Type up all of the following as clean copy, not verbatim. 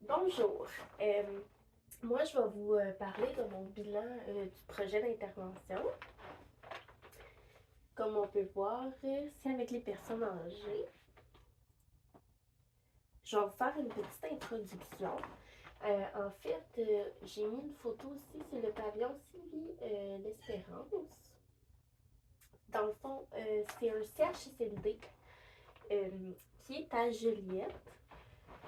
Bonjour. Moi, je vais vous parler de mon bilan du projet d'intervention. Comme on peut voir, c'est avec les personnes âgées. Je vais vous faire une petite introduction. En fait, j'ai mis une photo aussi sur le pavillon Sylvie l'Espérance. Dans le fond, c'est un CHSLD qui est à Joliette.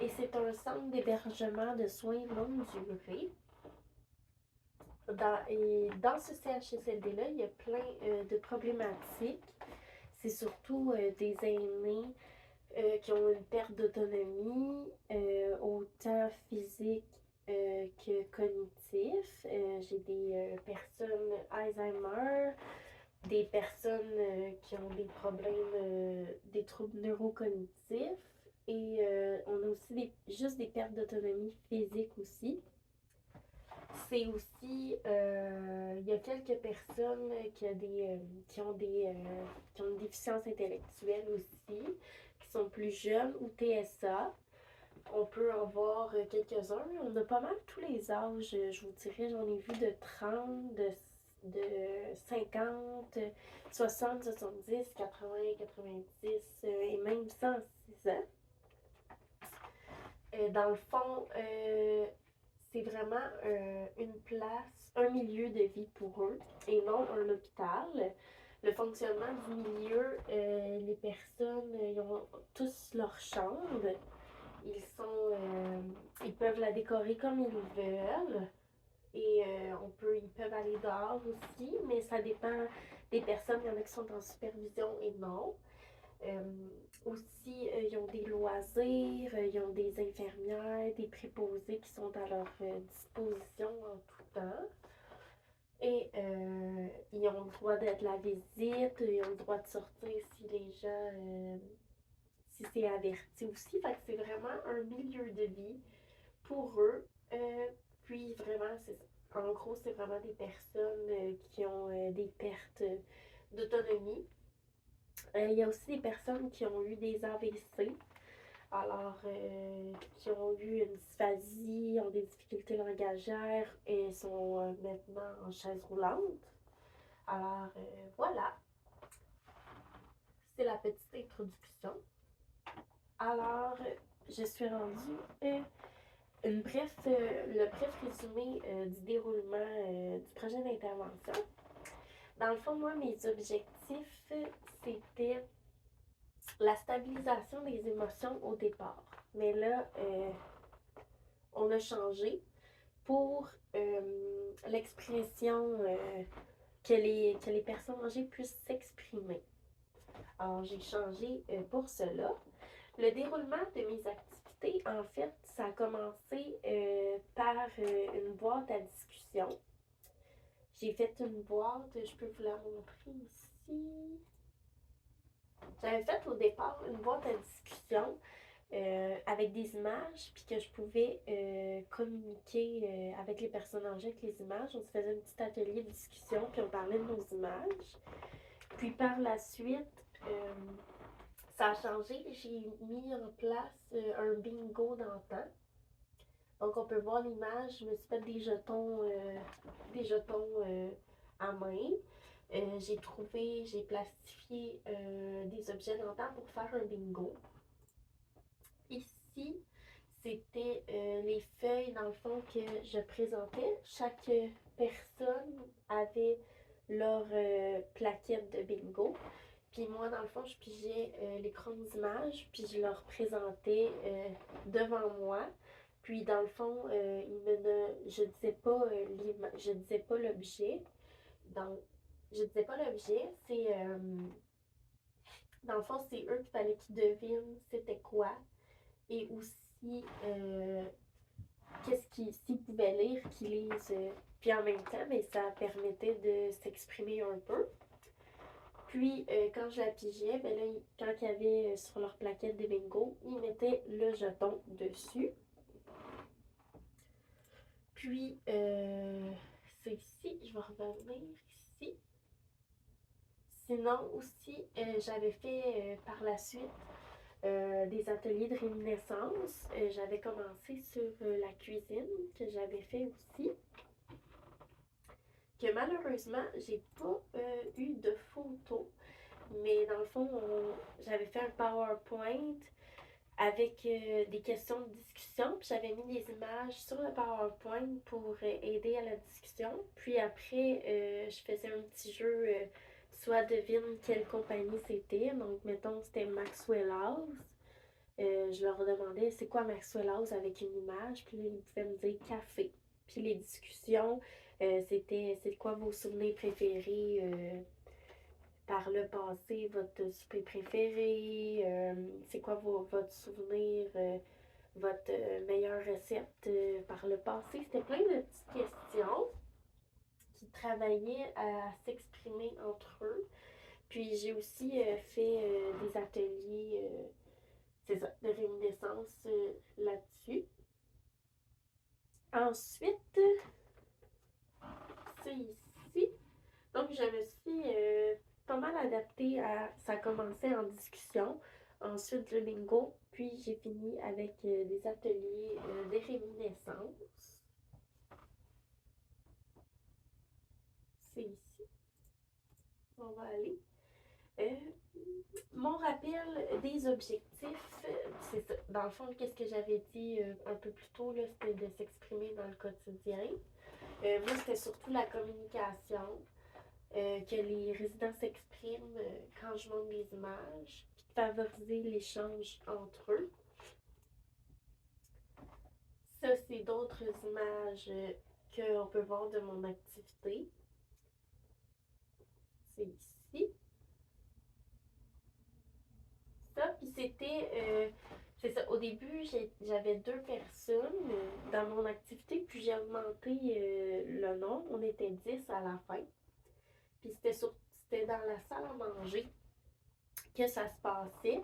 Et c'est un centre d'hébergement de soins longue durée. Dans ce CHSLD-là, il y a plein de problématiques. C'est surtout des aînés qui ont une perte d'autonomie, autant physique que cognitif. J'ai des personnes Alzheimer, des personnes qui ont des problèmes, des troubles neurocognitifs. Et on a aussi juste des pertes d'autonomie physique aussi. C'est aussi, il y a quelques personnes qui ont une déficience intellectuelle aussi, qui sont plus jeunes ou TSA. On peut en voir quelques-uns. On a pas mal tous les âges, je vous dirais. J'en ai vu de 30, de 50, 60, 70, 80, 90 et même 106 ans. Dans le fond, c'est vraiment une place, un milieu de vie pour eux et non un hôpital. Le fonctionnement du milieu, les personnes, ils ont tous leur chambre. Ils peuvent la décorer comme ils veulent. Et ils peuvent aller dehors aussi, mais ça dépend des personnes. Il y en a qui sont en supervision et non. Aussi, ils ont des loisirs, ils ont des infirmières, des préposés qui sont à leur disposition en tout temps. Et ils ont le droit de la visite, ils ont le droit de sortir si les gens, si c'est averti aussi. Fait que c'est vraiment un milieu de vie pour eux. Puis vraiment, en gros, c'est vraiment des personnes qui ont des pertes d'autonomie. Il y a aussi des personnes qui ont eu des AVC, alors qui ont eu une dysphasie, ont des difficultés langagères et sont maintenant en chaise roulante. Alors voilà, c'est la petite introduction. Alors, je suis rendue le bref résumé du déroulement du projet d'intervention. Dans le fond, moi, mes objectifs, c'était la stabilisation des émotions au départ. Mais là, on a changé pour l'expression que les personnes âgées puissent s'exprimer. Alors, j'ai changé pour cela. Le déroulement de mes activités, en fait, ça a commencé par une boîte à discussion. J'ai fait une boîte, je peux vous la montrer ici. J'avais fait au départ une boîte à discussion avec des images, puis que je pouvais communiquer avec les personnes âgées avec les images. On se faisait un petit atelier de discussion, puis on parlait de nos images. Puis par la suite, ça a changé. J'ai mis en place un bingo d'antan. Donc on peut voir l'image. Je me suis fait des jetons à main. J'ai plastifié des objets d'antan pour faire un bingo. Ici, c'était les feuilles, dans le fond, que je présentais. Chaque personne avait leur plaquette de bingo. Puis moi, dans le fond, je pigeais l'écran d'images, puis je leur présentais devant moi. Puis dans le fond, je disais pas l'objet. Je disais pas l'objet, dans le fond, c'est eux qu'il fallait qu'ils devinent c'était quoi. Et aussi, s'ils pouvaient lire, qu'ils lisent. Puis en même temps, mais ça permettait de s'exprimer un peu. Puis, quand je la pigeais, ben là, quand il y avait sur leur plaquette des bingo, ils mettaient le jeton dessus. Puis, c'est ici, je vais revenir ici. Sinon, aussi, j'avais fait par la suite des ateliers de réminiscence. J'avais commencé sur la cuisine, que j'avais fait aussi. Que malheureusement, j'ai pas eu de photos. Mais dans le fond, j'avais fait un PowerPoint avec des questions de discussion. Puis j'avais mis des images sur le PowerPoint pour aider à la discussion. Puis après, je faisais un petit jeu, soit devine quelle compagnie c'était. Donc, mettons, c'était Maxwell House. Je leur demandais c'est quoi Maxwell House avec une image. Puis là, ils pouvaient me dire café. Puis les discussions, c'était c'est quoi vos souvenirs préférés par le passé, votre souper préféré, c'est quoi votre souvenir, votre meilleure recette par le passé. C'était plein de petites questions qui travaillaient à s'exprimer entre eux. Puis j'ai aussi fait des ateliers, c'est ça, de réminiscence là-dessus. Ensuite, c'est ici. Donc, je me suis pas mal adaptée à. Ça a commencé en discussion, ensuite le bingo, puis j'ai fini avec des ateliers de réminiscence. C'est ici. On va aller. Euh, Mon rappel des objectifs, c'est ça. Dans le fond, qu'est-ce que j'avais dit un peu plus tôt, là, c'était de s'exprimer dans le quotidien. Moi, c'était surtout la communication. Que les résidents s'expriment quand je montre des images, puis de favoriser l'échange entre eux. Ça, c'est d'autres images qu'on peut voir de mon activité. C'est ici. Ça, puis c'était, c'est ça, au début, j'avais 2 personnes dans mon activité, puis j'ai augmenté le nombre, on était 10 à la fin. Puis c'était dans la salle à manger que ça se passait.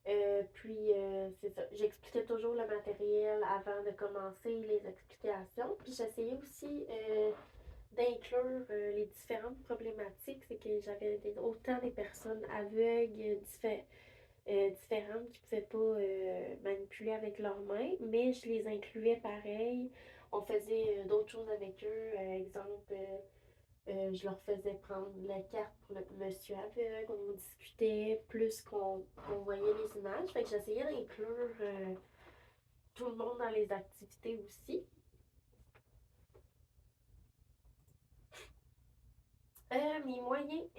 C'est ça. J'expliquais toujours le matériel avant de commencer les explications. Puis j'essayais aussi d'inclure les différentes problématiques. C'est que j'avais autant des personnes aveugles, différentes qui ne pouvaient pas manipuler avec leurs mains, mais je les incluais pareil. On faisait d'autres choses avec eux. Exemple, je leur faisais prendre la carte pour le monsieur aveugle, on discutait plus qu'on voyait les images. Fait que j'essayais d'inclure tout le monde dans les activités aussi. Mes moyens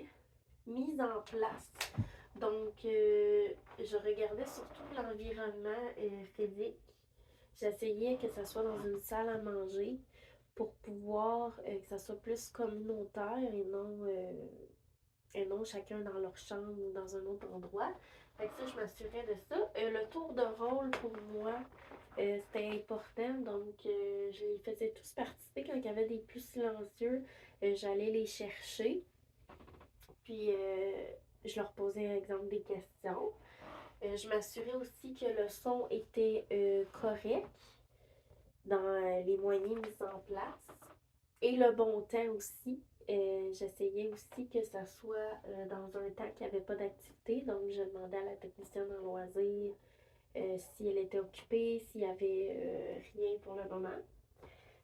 mis en place. Donc, je regardais surtout l'environnement physique. J'essayais que ça soit dans une salle à manger pour pouvoir que ça soit plus communautaire et non chacun dans leur chambre ou dans un autre endroit. Fait que ça, je m'assurais de ça. Le tour de rôle pour moi, c'était important. Donc, je les faisais tous participer. Quand il y avait des plus silencieux, j'allais les chercher. Puis, je leur posais, par exemple, des questions. Je m'assurais aussi que le son était correct dans les moyens mis en place. Et le bon temps aussi. J'essayais aussi que ça soit dans un temps qu'il n'y avait pas d'activité. Donc, je demandais à la technicienne en loisir si elle était occupée, s'il n'y avait rien pour le moment.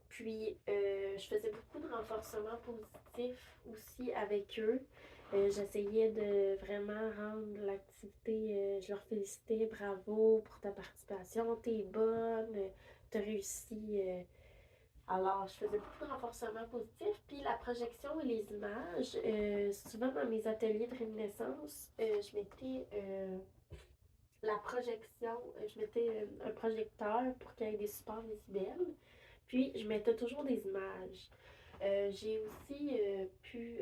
Puis, je faisais beaucoup de renforcement positif aussi avec eux. J'essayais de vraiment rendre l'activité, je leur félicitais, bravo pour ta participation, t'es bonne, t'as réussi. Alors, je faisais beaucoup de renforcement positif, puis la projection et les images. Souvent dans mes ateliers de réminiscence, je mettais la projection, je mettais un projecteur pour qu'il y ait des supports visuels, puis je mettais toujours des images. J'ai aussi pu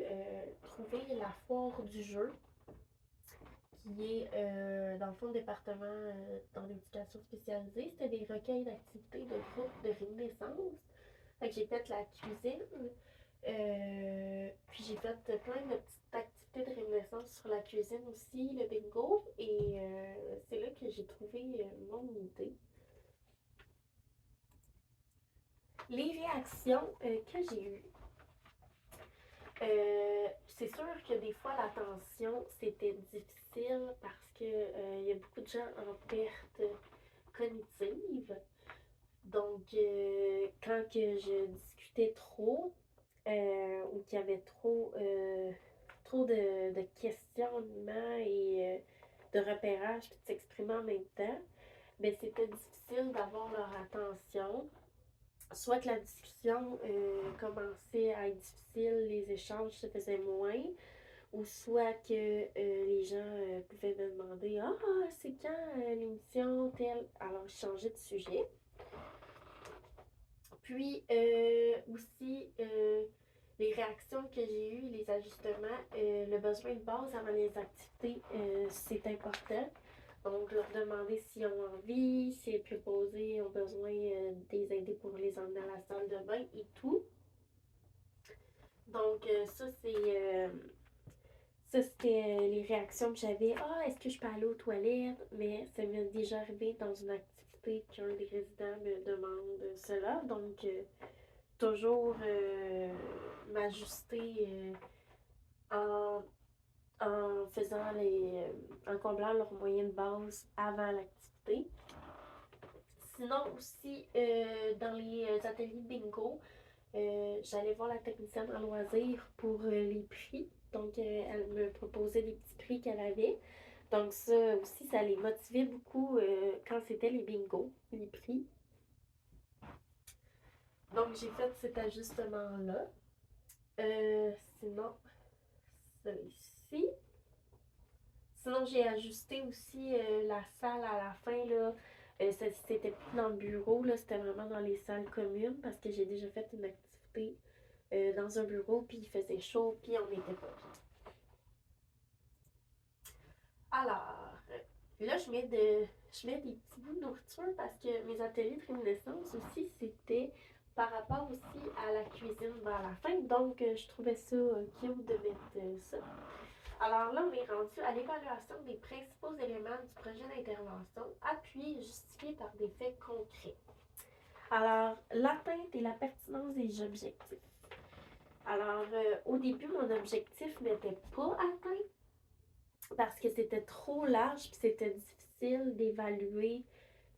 trouver la foire du jeu, qui est dans le fond le département dans l'éducation spécialisée. C'était des recueils d'activités de groupe de réminiscence. Fait que j'ai fait la cuisine, puis j'ai fait plein de petites activités de réminiscence sur la cuisine aussi, le bingo, et c'est là que j'ai trouvé mon idée. Les réactions que j'ai eues. C'est sûr que des fois, l'attention, c'était difficile parce que il y a beaucoup de gens en perte cognitive. Donc, quand que je discutais trop ou qu'il y avait trop de questionnements et de repérage puis de s'exprimer en même temps, ben, c'était difficile d'avoir leur attention. Soit que la discussion commençait à être difficile, les échanges se faisaient moins, ou soit que les gens pouvaient me demander ah, c'est quand l'émission telle. Alors, je changeais de sujet. Puis aussi, les réactions que j'ai eues, les ajustements, le besoin de base avant les activités, c'est important. Donc, leur demander s'ils ont envie, s'ils préposés ont besoin des aider pour les emmener à la salle de bain et tout. Donc, ça, c'était les réactions que j'avais. Ah, est-ce que je peux aller aux toilettes? Mais ça m'est déjà arrivé dans une activité qu'un des résidents me demande cela. Donc, toujours m'ajuster en, en faisant en comblant leurs moyens de base avant l'activité. Sinon aussi, dans les ateliers bingo, j'allais voir la technicienne en loisir pour les prix. Donc, elle me proposait des petits prix qu'elle avait. Donc, ça aussi, ça les motivait beaucoup quand c'était les bingos, les prix. Donc, j'ai fait cet ajustement-là. Sinon, celui-ci. Sinon, j'ai ajusté aussi la salle à la fin, là. C'était plus dans le bureau, là, c'était vraiment dans les salles communes parce que j'ai déjà fait une activité dans un bureau, puis il faisait chaud, puis on n'était pas bien. Alors, là, je mets des petits bouts de nourriture parce que mes ateliers de réminiscence aussi, c'était par rapport aussi à la cuisine vers la fin. Donc, je trouvais ça cute de mettre ça. Alors là, on est rendu à l'évaluation des principaux éléments du projet d'intervention, appuyés et justifiés par des faits concrets. Alors, l'atteinte et la pertinence des objectifs. Alors, au début, mon objectif n'était pas atteint parce que c'était trop large puis c'était difficile d'évaluer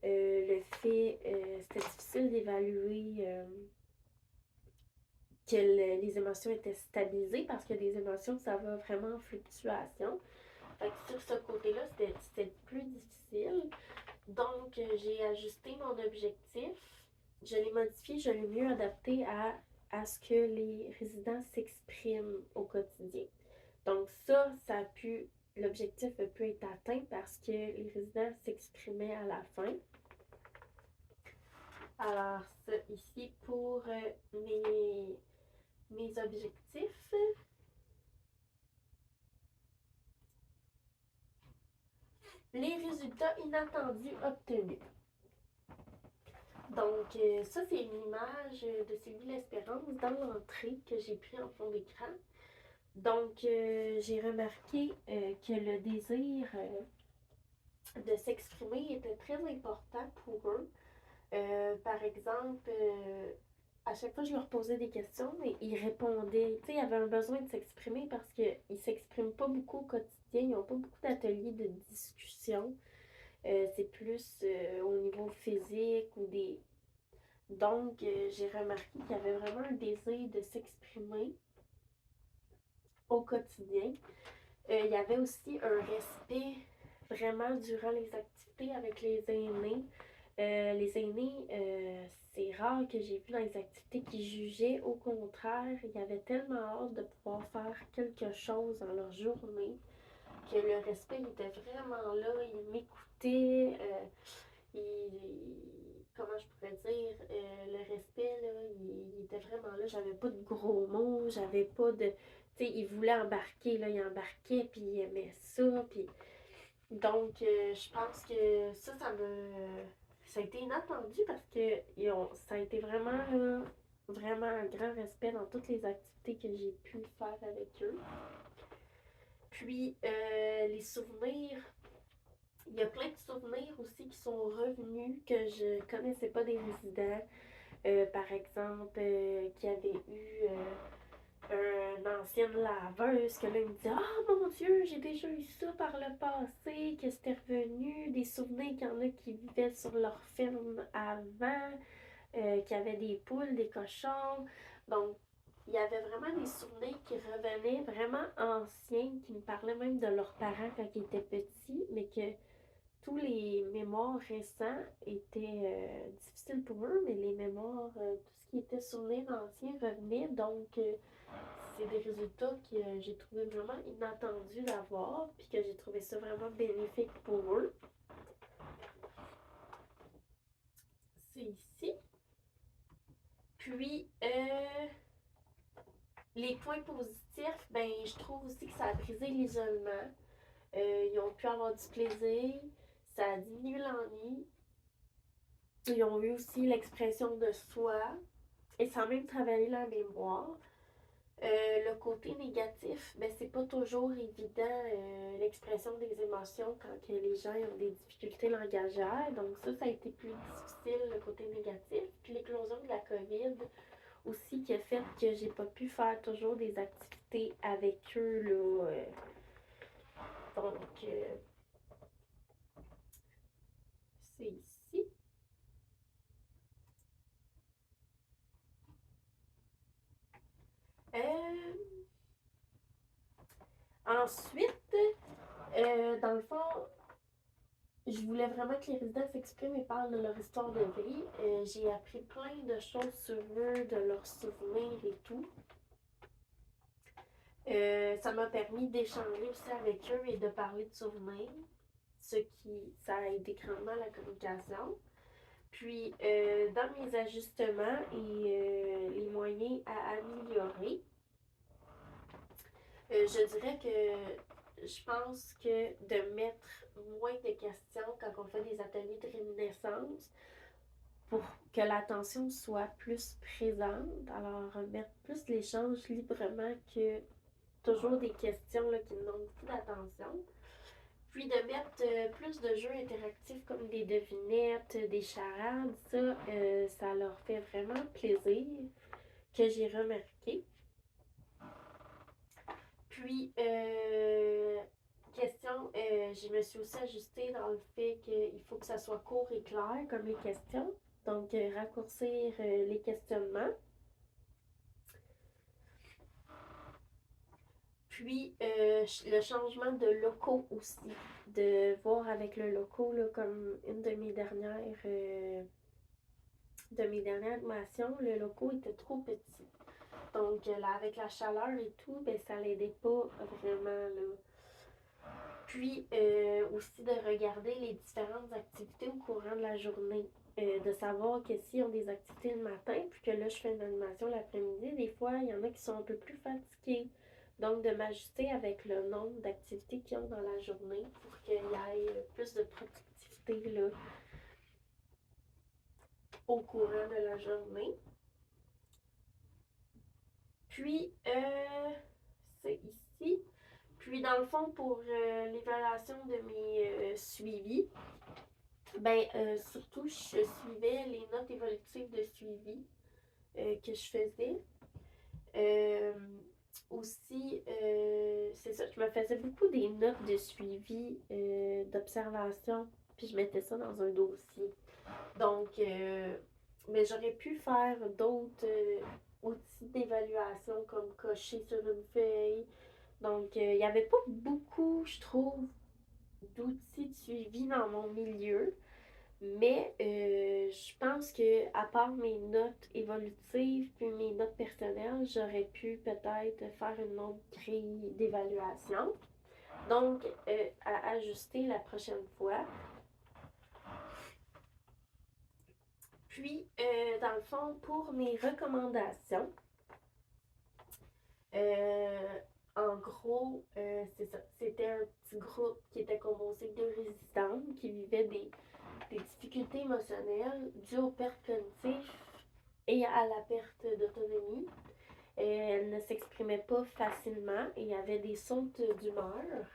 c'était difficile d'évaluer que les émotions étaient stabilisées parce que des émotions, ça va vraiment en fluctuation. Fait que sur ce côté-là, c'était plus difficile. Donc, j'ai ajusté mon objectif. Je l'ai modifié, je l'ai mieux adapté à ce que les résidents s'expriment au quotidien. Donc, ça a pu, l'objectif a pu être atteint parce que les résidents s'exprimaient à la fin. Alors, ça ici pour mes objectifs. Les résultats inattendus obtenus. Donc, ça, c'est une image de Sylvie L'Espérance dans l'entrée que j'ai pris en fond d'écran. Donc, j'ai remarqué que le désir de s'exprimer était très important pour eux. Par exemple, à chaque fois, je leur posais des questions et ils répondaient. Tu sais, ils avaient un besoin de s'exprimer parce qu'ils ne s'expriment pas beaucoup au quotidien. Ils n'ont pas beaucoup d'ateliers de discussion. C'est plus au niveau physique ou des. Donc, j'ai remarqué qu'il y avait vraiment un désir de s'exprimer au quotidien. Il y avait aussi un respect vraiment durant les activités avec les aînés. Les aînés, c'est rare que j'ai vu dans les activités qui jugeaient. Au contraire, il y avait tellement hâte de pouvoir faire quelque chose dans leur journée que le respect était vraiment là. Ils m'écoutaient. Comment je pourrais dire, le respect, là, il était vraiment là. J'avais pas de gros mots, j'avais pas de. Tu sais, il voulait embarquer, là, il embarquait, puis il aimait ça, puis. Donc, je pense que ça a été inattendu parce que ça a été vraiment, là, vraiment un grand respect dans toutes les activités que j'ai pu faire avec eux. Puis, les souvenirs, il y a plein de souvenirs aussi qui sont revenus que je connaissais pas des résidents. Par exemple, qui avaient eu une ancienne laveuse que là, il me dit: Ah mon Dieu, j'ai déjà eu ça par le passé, que c'était revenu, des souvenirs qu'il y en a qui vivaient sur leur ferme avant, qu'il y avait des poules, des cochons. Donc, il y avait vraiment des souvenirs qui revenaient vraiment anciens, qui me parlaient même de leurs parents quand ils étaient petits, mais que tous les mémoires récents étaient difficiles pour eux, mais les mémoires, tout ce qui était souvenirs anciens revenait. Donc, c'est des résultats que j'ai trouvé vraiment inattendus d'avoir, puis que j'ai trouvé ça vraiment bénéfique pour eux. C'est ici. Puis, les points positifs, ben, je trouve aussi que ça a brisé l'isolement. Ils ont pu avoir du plaisir, ça a diminué l'ennui. Ils ont eu aussi l'expression de soi et ça a même travaillé la mémoire. Le côté négatif, ben, c'est pas toujours évident l'expression des émotions quand que les gens ont des difficultés langagières. Donc ça a été plus difficile, le côté négatif. Puis l'éclosion de la COVID aussi qui a fait que j'ai pas pu faire toujours des activités avec eux. Là, donc, c'est ici. Ensuite, dans le fond, je voulais vraiment que les résidents s'expriment et parlent de leur histoire de vie. J'ai appris plein de choses sur eux, de leurs souvenirs et tout. Ça m'a permis d'échanger aussi avec eux et de parler de souvenirs, ça a aidé grandement la communication. Puis, dans mes ajustements et les moyens à améliorer, je dirais que je pense que de mettre moins de questions quand on fait des ateliers de réminiscence pour que l'attention soit plus présente. Alors, mettre plus l'échange librement que toujours des questions là, qui demandent beaucoup d'attention. Puis de mettre plus de jeux interactifs comme des devinettes, des charades, ça leur fait vraiment plaisir, que j'ai remarqué. Puis, question, je me suis aussi ajustée dans le fait qu'il faut que ça soit court et clair comme les questions. Donc, raccourcir les questionnements. Puis, le changement de locaux aussi. De voir avec le loco, là, comme une de mes dernières animations, le loco était trop petit. Donc, là, avec la chaleur et tout, ben, ça l'aidait pas vraiment, là. Puis, aussi de regarder les différentes activités au courant de la journée. De savoir que s'ils ont des activités le matin, puis que là, je fais une animation l'après-midi, des fois, il y en a qui sont un peu plus fatigués. Donc, de m'ajuster avec le nombre d'activités qu'ils ont dans la journée pour qu'il y ait plus de productivité là, au courant de la journée. Puis, c'est ici. Puis, dans le fond, pour l'évaluation de mes suivis, ben, surtout, je suivais les notes évolutives de suivi que je faisais. Aussi, c'est ça, je me faisais beaucoup des notes de suivi, d'observation, puis je mettais ça dans un dossier. Donc, mais j'aurais pu faire d'autres outils d'évaluation comme cocher sur une feuille. Donc, il n'y avait pas beaucoup, je trouve, d'outils de suivi dans mon milieu. Mais je pense que à part mes notes évolutives puis mes notes personnelles, j'aurais pu peut-être faire une autre grille d'évaluation. Donc, à ajuster la prochaine fois. Puis, dans le fond, pour mes recommandations, en gros, c'est ça. C'était un petit groupe qui était composé de résidentes qui vivaient des difficultés émotionnelles dues aux pertes cognitives et à la perte d'autonomie. Elle ne s'exprimait pas facilement et avait des sautes d'humeur.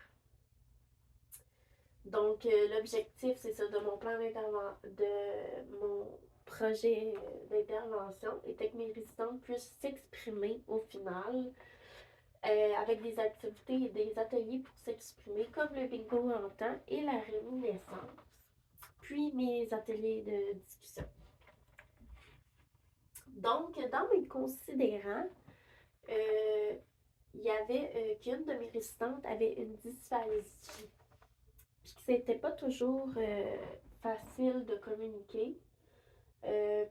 Donc, l'objectif, c'est ça, de mon plan d'intervention, de mon projet d'intervention était que mes résidentes puissent s'exprimer au final avec des activités et des ateliers pour s'exprimer, comme le bingo en temps et la réminiscence, puis mes ateliers de discussion. Donc, dans mes considérants, il y avait qu'une de mes résidentes avait une dysphasie, puis que c'était pas toujours facile de communiquer.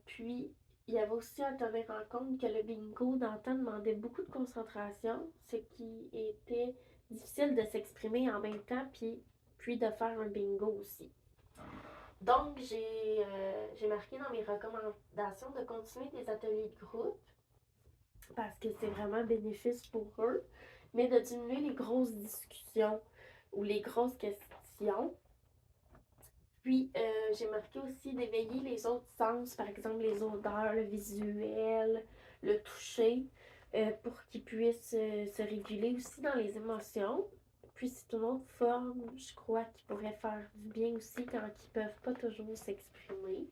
Puis, il y avait aussi à tenir en compte que le bingo d'antan demandait beaucoup de concentration, ce qui était difficile de s'exprimer en même temps, puis de faire un bingo aussi. Donc, j'ai marqué dans mes recommandations de continuer des ateliers de groupe, parce que c'est vraiment bénéfice pour eux, mais de diminuer les grosses discussions ou les grosses questions. Puis, j'ai marqué aussi d'éveiller les autres sens, par exemple les odeurs, le visuel, le toucher, pour qu'ils puissent se réguler aussi dans les émotions. Puis, c'est une autre forme, je crois, qui pourrait faire du bien aussi quand ils ne peuvent pas toujours s'exprimer.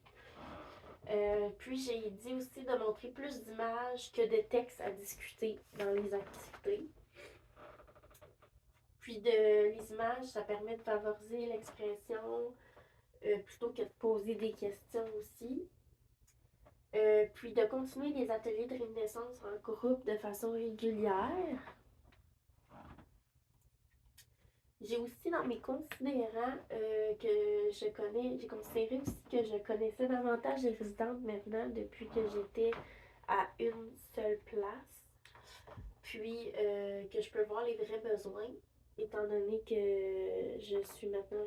Puis, j'ai dit aussi de montrer plus d'images que de textes à discuter dans les activités. Puis, les images, ça permet de favoriser l'expression, plutôt que de poser des questions aussi. Puis de continuer des ateliers de réminiscence en groupe de façon régulière. J'ai aussi dans mes considérants que je connais, j'ai considéré aussi que je connaissais davantage les résidentes maintenant depuis que j'étais à une seule place. Puis que je peux voir les vrais besoins, étant donné que je suis maintenant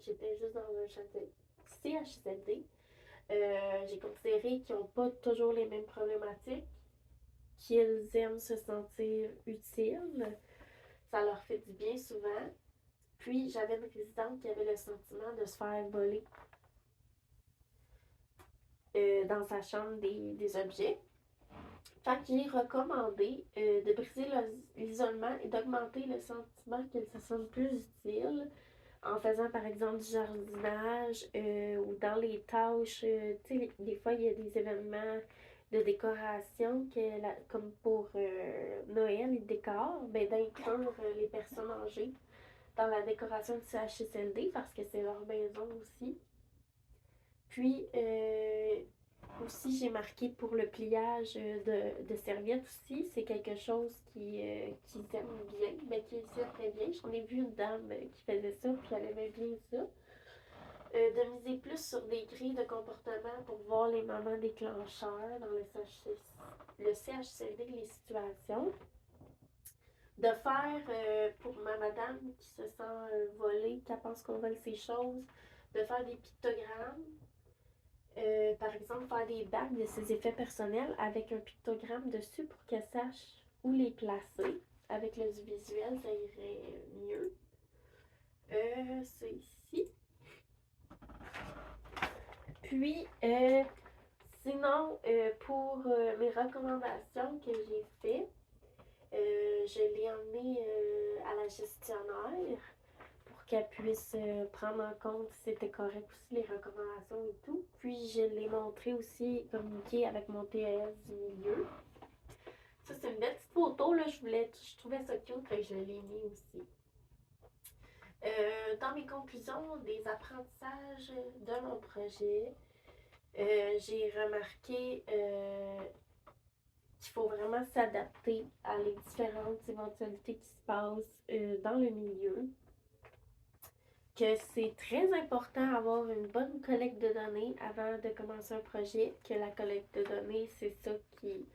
j'étais juste dans un CHSLD. J'ai considéré qu'ils n'ont pas toujours les mêmes problématiques, qu'ils aiment se sentir utiles. Ça leur fait du bien souvent. Puis, j'avais une résidente qui avait le sentiment de se faire voler dans sa chambre des objets. Fait que j'ai recommandé de briser l'isolement et d'augmenter le sentiment qu'elle se sente plus utile en faisant par exemple du jardinage ou dans les tâches. Tu sais, des fois, il y a des événements de décoration comme pour Noël, les décors, ben, d'inclure les personnes âgées dans la décoration du CHSLD parce que c'est leur maison aussi. Puis, aussi, j'ai marqué pour le pliage de serviettes aussi. C'est quelque chose qui aime bien, mais qui sait très bien. J'en ai vu une dame qui faisait ça, puis elle aimait bien ça. De miser plus sur des grilles de comportement pour voir les moments déclencheurs dans le CHSLD, les situations. De faire, pour ma madame qui se sent volée, qui pense qu'on vole ses choses, de faire des pictogrammes. Par exemple, faire des bagues de ses effets personnels avec un pictogramme dessus pour qu'elle sache où les placer. Avec le visuel, ça irait mieux. C'est ici. Puis, sinon, pour mes recommandations que j'ai faites, je l'ai emmenée à la gestionnaire pour qu'elle puisse prendre en compte si c'était correct aussi les recommandations et tout. Puis je l'ai montré aussi, communiqué avec mon TES du milieu. Ça, c'est une belle petite photo, là. Je trouvais ça cute, fait que je l'ai mis aussi. Dans mes conclusions des apprentissages de mon projet, j'ai remarqué qu'il faut vraiment s'adapter à les différentes éventualités qui se passent dans le milieu. Que c'est très important d'avoir une bonne collecte de données avant de commencer un projet, que la collecte de données, c'est ça qui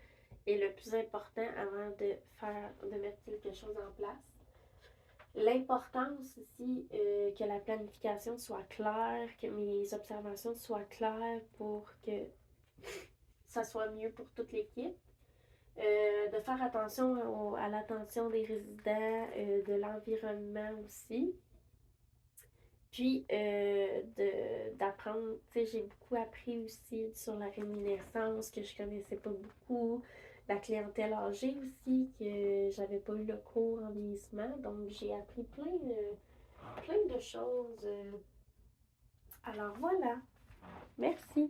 est le plus important avant de mettre quelque chose en place. L'importance aussi que la planification soit claire, que mes observations soient claires pour que ça soit mieux pour toute l'équipe. De faire attention à l'attention des résidents, de l'environnement aussi. Puis d'apprendre, tu sais, j'ai beaucoup appris aussi sur la réminiscence que je connaissais pas beaucoup, la clientèle âgée aussi, que j'avais pas eu le cours en vieillissement, donc j'ai appris plein de choses. Alors voilà, merci.